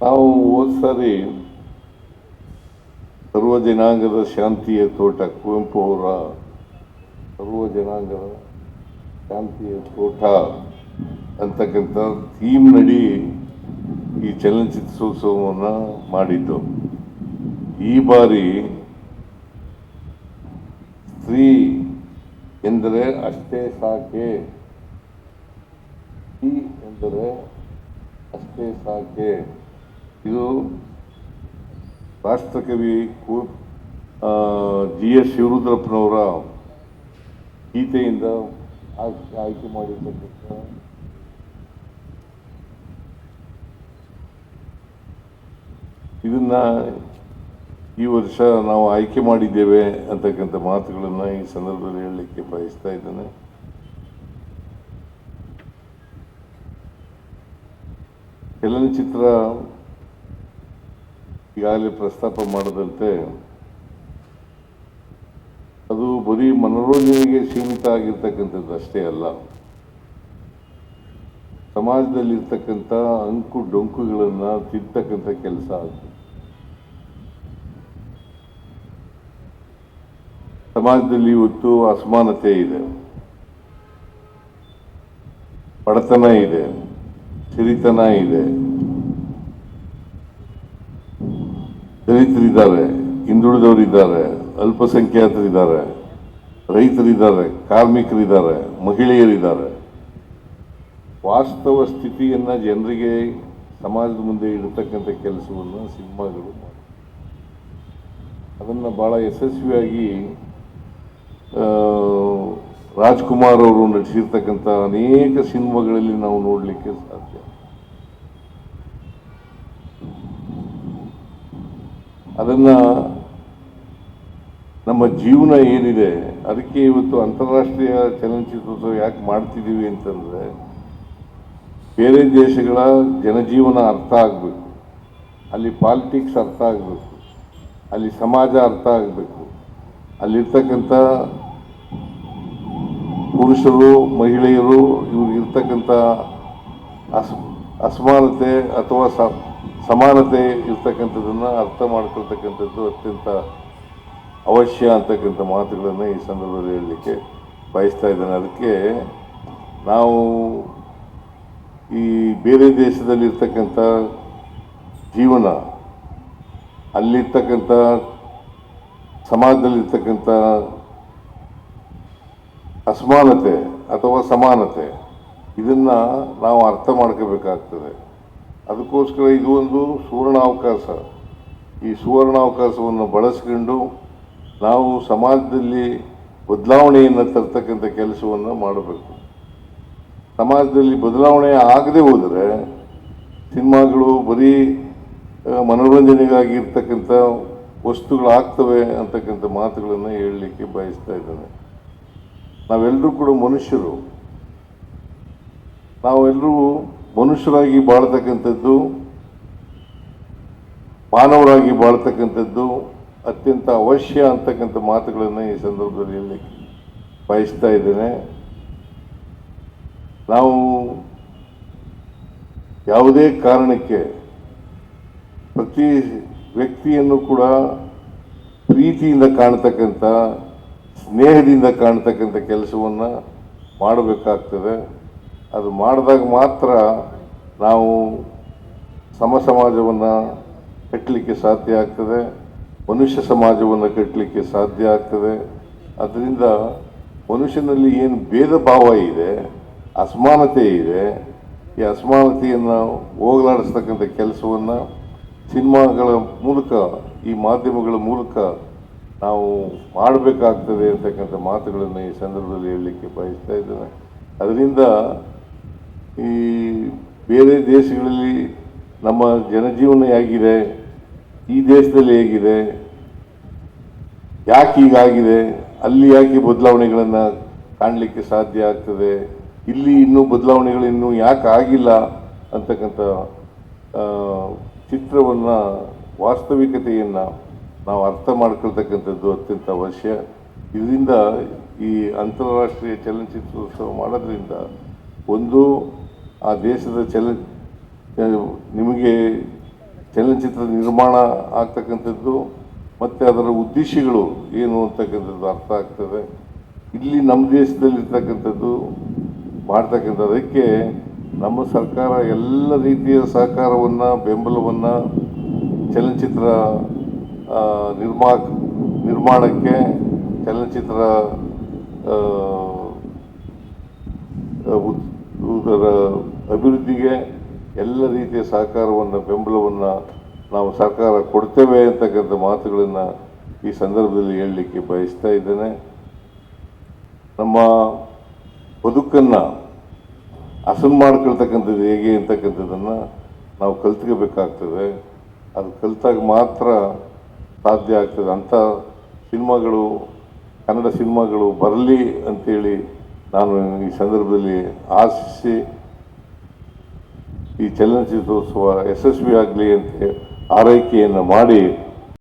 ನಾವು ಹೋದ ಸಾರಿ ಸರ್ವ ಜನಾಂಗದ ಶಾಂತಿಯ ತೋಟ, ಕುವೆಂಪು ಅವರ ಸರ್ವ ಜನಾಂಗದ ಶಾಂತಿಯ ತೋಟ ಅಂತಕ್ಕಂಥ ಥೀಮ್ ನಡಿ ಈ ಚಲನಚಿತ್ರೋತ್ಸವವನ್ನು ಮಾಡಿದ್ದು. ಈ ಬಾರಿ ಸ್ತ್ರೀ ಎಂದರೆ ಅಷ್ಟೇ ಸಾಕೆ, ಸ್ತ್ರೀ ಎಂದರೆ ಅಷ್ಟೇ ಸಾಕೆ, ಇದು ರಾಷ್ಟ್ರಕವಿ GS ಶಿವರುದ್ರಪ್ಪನವರ ಗೀತೆಯಿಂದ ಆಯ್ಕೆ ಮಾಡಿರ್ತಕ್ಕಂಥ ಇದನ್ನ ಈ ವರ್ಷ ನಾವು ಆಯ್ಕೆ ಮಾಡಿದ್ದೇವೆ ಅಂತಕ್ಕಂಥ ಮಾತುಗಳನ್ನು ಈ ಸಂದರ್ಭದಲ್ಲಿ ಹೇಳಲಿಕ್ಕೆ ಬಯಸ್ತಾ ಇದ್ದೇನೆ. ಚಲನಚಿತ್ರ ಈಗಾಗಲೇ ಪ್ರಸ್ತಾಪ ಮಾಡದಂತೆ ಅದು ಬರೀ ಮನೋರಂಜನೆಗೆ ಸೀಮಿತ ಆಗಿರ್ತಕ್ಕಂಥದ್ದು ಅಷ್ಟೇ ಅಲ್ಲ, ಸಮಾಜದಲ್ಲಿರ್ತಕ್ಕಂಥ ಅಂಕು ಡೊಂಕುಗಳನ್ನು ತಿದ್ದತಕ್ಕಂಥ ಕೆಲಸ ಆಗ್ತದೆ. ಸಮಾಜದಲ್ಲಿ ಇವತ್ತು ಅಸಮಾನತೆ ಇದೆ, ಬಡತನ ಇದೆ, ಸಿರಿತನ ಇದೆ, ದಲಿತರಿದ್ದಾರೆ, ಹಿಂದುಳಿದವರಿದ್ದಾರೆ, ಅಲ್ಪಸಂಖ್ಯಾತರಿದ್ದಾರೆ, ರೈತರಿದ್ದಾರೆ, ಕಾರ್ಮಿಕರಿದ್ದಾರೆ, ಮಹಿಳೆಯರಿದ್ದಾರೆ. ವಾಸ್ತವ ಸ್ಥಿತಿಯನ್ನು ಜನರಿಗೆ ಸಮಾಜದ ಮುಂದೆ ಇಡತಕ್ಕಂಥ ಕೆಲಸವನ್ನು ಸಿನಿಮಾಗಳು ಮಾಡಿ ಅದನ್ನು ಭಾಳ ಯಶಸ್ವಿಯಾಗಿ ರಾಜ್ಕುಮಾರ್ ಅವರು ನಟಿಸಿರ್ತಕ್ಕಂಥ ಅನೇಕ ಸಿನಿಮಾಗಳಲ್ಲಿ ನಾವು ನೋಡಲಿಕ್ಕೆ ಸಾಧ್ಯ. ಅದನ್ನು ನಮ್ಮ ಜೀವನ ಏನಿದೆ ಅದಕ್ಕೆ ಇವತ್ತು ಅಂತಾರಾಷ್ಟ್ರೀಯ ಚಲನಚಿತ್ರೋತ್ಸವ ಯಾಕೆ ಮಾಡ್ತಿದ್ದೀವಿ ಅಂತಂದರೆ, ಬೇರೆ ದೇಶಗಳ ಜನಜೀವನ ಅರ್ಥ ಆಗಬೇಕು, ಅಲ್ಲಿ ಪಾಲಿಟಿಕ್ಸ್ ಅರ್ಥ ಆಗಬೇಕು, ಅಲ್ಲಿ ಸಮಾಜ ಅರ್ಥ ಆಗಬೇಕು, ಅಲ್ಲಿರ್ತಕ್ಕಂಥ ಪುರುಷರು ಮಹಿಳೆಯರು ಇವ್ರು ಇರ್ತಕ್ಕಂಥ ಅಸಮಾನತೆ ಅಥವಾ ಸಮಾನತೆ ಇರ್ತಕ್ಕಂಥದ್ದನ್ನು ಅರ್ಥ ಮಾಡ್ಕೊಳ್ತಕ್ಕಂಥದ್ದು ಅತ್ಯಂತ ಅವಶ್ಯ ಅಂತಕ್ಕಂಥ ಮಾತುಗಳನ್ನು ಈ ಸಂದರ್ಭದಲ್ಲಿ ಹೇಳಲಿಕ್ಕೆ ಬಯಸ್ತಾ ಇದ್ದೇನೆ. ಅದಕ್ಕೆ ನಾವು ಈ ಬೇರೆ ದೇಶದಲ್ಲಿರ್ತಕ್ಕಂಥ ಜೀವನ, ಅಲ್ಲಿರ್ತಕ್ಕಂಥ ಸಮಾಜದಲ್ಲಿರ್ತಕ್ಕಂಥ ಅಸಮಾನತೆ ಅಥವಾ ಸಮಾನತೆ ಇದನ್ನು ನಾವು ಅರ್ಥ ಮಾಡ್ಕೋಬೇಕಾಗ್ತದೆ. ಅದಕ್ಕೋಸ್ಕರ ಇದು ಒಂದು ಸುವರ್ಣಾವಕಾಶ. ಈ ಸುವರ್ಣಾವಕಾಶವನ್ನು ಬಳಸ್ಕೊಂಡು ನಾವು ಸಮಾಜದಲ್ಲಿ ಬದಲಾವಣೆಯನ್ನು ತರ್ತಕ್ಕಂಥ ಕೆಲಸವನ್ನು ಮಾಡಬೇಕು. ಸಮಾಜದಲ್ಲಿ ಬದಲಾವಣೆ ಆಗದೆ ಹೋದರೆ ಸಿನಿಮಾಗಳು ಬರೀ ಮನೋರಂಜನೆಗಾಗಿ ಇರ್ತಕ್ಕಂಥ ವಸ್ತುಗಳಾಗ್ತವೆ ಅಂತಕ್ಕಂಥ ಮಾತುಗಳನ್ನು ಹೇಳಲಿಕ್ಕೆ ಬಯಸ್ತಾ ಇದ್ದೇನೆ. ನಾವೆಲ್ಲರೂ ಕೂಡ ಮನುಷ್ಯರು, ನಾವೆಲ್ಲರೂ ಮನುಷ್ಯರಾಗಿ ಬಾಳ್ತಕ್ಕಂಥದ್ದು, ಮಾನವರಾಗಿ ಬಾಳ್ತಕ್ಕಂಥದ್ದು ಅತ್ಯಂತ ಅವಶ್ಯ ಅಂತಕ್ಕಂಥ ಮಾತುಗಳನ್ನು ಈ ಸಂದರ್ಭದಲ್ಲಿ ಹೇಳಲಿಕ್ಕೆ ಬಯಸ್ತಾ ಇದ್ದೇನೆ. ನಾವು ಯಾವುದೇ ಕಾರಣಕ್ಕೆ ಪ್ರತಿ ವ್ಯಕ್ತಿಯನ್ನು ಕೂಡ ಪ್ರೀತಿಯಿಂದ ಕಾಣ್ತಕ್ಕಂಥ, ಸ್ನೇಹದಿಂದ ಕಾಣ್ತಕ್ಕಂಥ ಕೆಲಸವನ್ನು ಮಾಡಬೇಕಾಗ್ತದೆ. ಅದು ಮಾಡಿದಾಗ ಮಾತ್ರ ನಾವು ಸಮಾಜವನ್ನು ಕಟ್ಟಲಿಕ್ಕೆ ಸಾಧ್ಯ ಆಗ್ತದೆ, ಮನುಷ್ಯ ಸಮಾಜವನ್ನು ಕಟ್ಟಲಿಕ್ಕೆ ಸಾಧ್ಯ ಆಗ್ತದೆ. ಅದರಿಂದ ಮನುಷ್ಯನಲ್ಲಿ ಏನು ಭೇದ ಭಾವ ಇದೆ, ಅಸಮಾನತೆ ಇದೆ, ಈ ಅಸಮಾನತೆಯನ್ನು ಹೋಗಲಾಡಿಸ್ತಕ್ಕಂಥ ಕೆಲಸವನ್ನು ಸಿನಿಮಾಗಳ ಮೂಲಕ, ಈ ಮಾಧ್ಯಮಗಳ ಮೂಲಕ ನಾವು ಮಾಡಬೇಕಾಗ್ತದೆ ಅಂತಕ್ಕಂಥ ಮಾತುಗಳನ್ನು ಈ ಸಂದರ್ಭದಲ್ಲಿ ಹೇಳಲಿಕ್ಕೆ ಬಯಸ್ತಾ ಇದ್ದೇನೆ. ಅದರಿಂದ ಈ ಬೇರೆ ದೇಶಗಳಲ್ಲಿ ನಮ್ಮ ಜನಜೀವನ ಹೇಗಿದೆ, ಈ ದೇಶದಲ್ಲಿ ಹೇಗಿದೆ, ಯಾಕೆ ಹೀಗಾಗಿದೆ, ಅಲ್ಲಿ ಯಾಕೆ ಬದಲಾವಣೆಗಳನ್ನು ಕಾಣಲಿಕ್ಕೆ ಸಾಧ್ಯ ಆಗ್ತದೆ, ಇಲ್ಲಿ ಇನ್ನೂ ಬದಲಾವಣೆಗಳು ಇನ್ನೂ ಯಾಕೆ ಆಗಿಲ್ಲ ಅಂತಕ್ಕಂಥ ಚಿತ್ರವನ್ನು, ವಾಸ್ತವಿಕತೆಯನ್ನು ನಾವು ಅರ್ಥ ಮಾಡ್ಕೊಳ್ತಕ್ಕಂಥದ್ದು ಅತ್ಯಂತ ಅವಶ್ಯ. ಇದರಿಂದ ಈ ಅಂತಾರಾಷ್ಟ್ರೀಯ ಚಲನಚಿತ್ರೋತ್ಸವ ಮಾಡೋದ್ರಿಂದ ಒಂದು ಆ ದೇಶದ ನಿಮಗೆ ಚಲನಚಿತ್ರ ನಿರ್ಮಾಣ ಆಗ್ತಕ್ಕಂಥದ್ದು ಮತ್ತು ಅದರ ಉದ್ದೇಶಗಳು ಏನು ಅಂತಕ್ಕಂಥದ್ದು ಅರ್ಥ ಆಗ್ತದೆ. ಇಲ್ಲಿ ನಮ್ಮ ದೇಶದಲ್ಲಿರ್ತಕ್ಕಂಥದ್ದು ಮಾಡ್ತಕ್ಕಂಥದ್ದಕ್ಕೆ ನಮ್ಮ ಸರ್ಕಾರ ಎಲ್ಲ ರೀತಿಯ ಸಹಕಾರವನ್ನು ಬೆಂಬಲವನ್ನು ಚಲನಚಿತ್ರ ನಿರ್ಮಾಣಕ್ಕೆ ಚಲನಚಿತ್ರ ಅದರ ಅಭಿವೃದ್ಧಿಗೆ ಎಲ್ಲ ರೀತಿಯ ಸಹಕಾರವನ್ನು ಬೆಂಬಲವನ್ನು ನಾವು ಸರ್ಕಾರ ಕೊಡ್ತೇವೆ ಅಂತಕ್ಕಂಥ ಮಾತುಗಳನ್ನು ಈ ಸಂದರ್ಭದಲ್ಲಿ ಹೇಳಲಿಕ್ಕೆ ಬಯಸ್ತಾ ಇದ್ದೇನೆ. ನಮ್ಮ ಬದುಕನ್ನು ಹಸನು ಮಾಡ್ಕೊಳ್ತಕ್ಕಂಥದ್ದು ಹೇಗೆ ಅಂತಕ್ಕಂಥದ್ದನ್ನು ನಾವು ಕಲ್ತ್ಕೋಬೇಕಾಗ್ತದೆ. ಅದು ಕಲಿತಾಗ ಮಾತ್ರ ಸಾಧ್ಯ ಆಗ್ತದೆ. ಅಂಥ ಸಿನಿಮಾಗಳು, ಕನ್ನಡ ಸಿನಿಮಾಗಳು ಬರಲಿ ಅಂತೇಳಿ ನಾನು ಈ ಸಂದರ್ಭದಲ್ಲಿ ಆಶಿಸಿ ಈ ಚಲನಚಿತ್ರೋತ್ಸವ ಯಶಸ್ವಿಯಾಗಲಿ ಅಂತ ಆರೈಕೆಯನ್ನು ಮಾಡಿ